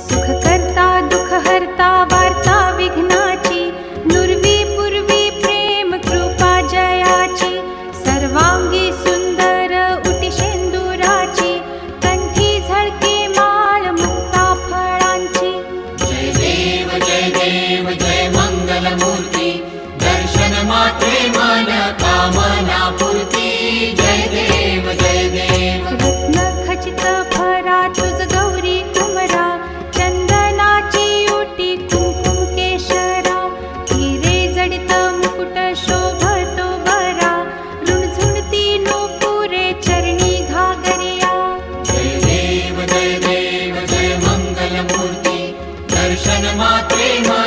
सुख करता दुःख हरता वार्ता विघ्नाची, नुरवी पूर्वी प्रेम कृपा जयाची, सर्वांगी सुंदर उटी शेंदुराची, कंठी झळके माळ मुक्ता फळांची. जय देव जय देव जय मंगलमूर्ती, दर्शन मात्रे मन कामना पूर्ती. जय देव जय देव. रत्न खचित भरा तुझ गौरी कुमरा, चंदनाची उटी कुंकुम केशरा, हिरे जडित मुकुट शोभतो बरा, रुणझुणती नूपुरे चरणी घागरिया. जय देव जय देव जय मंगलमूर्ती, दर्शन मात्रे मन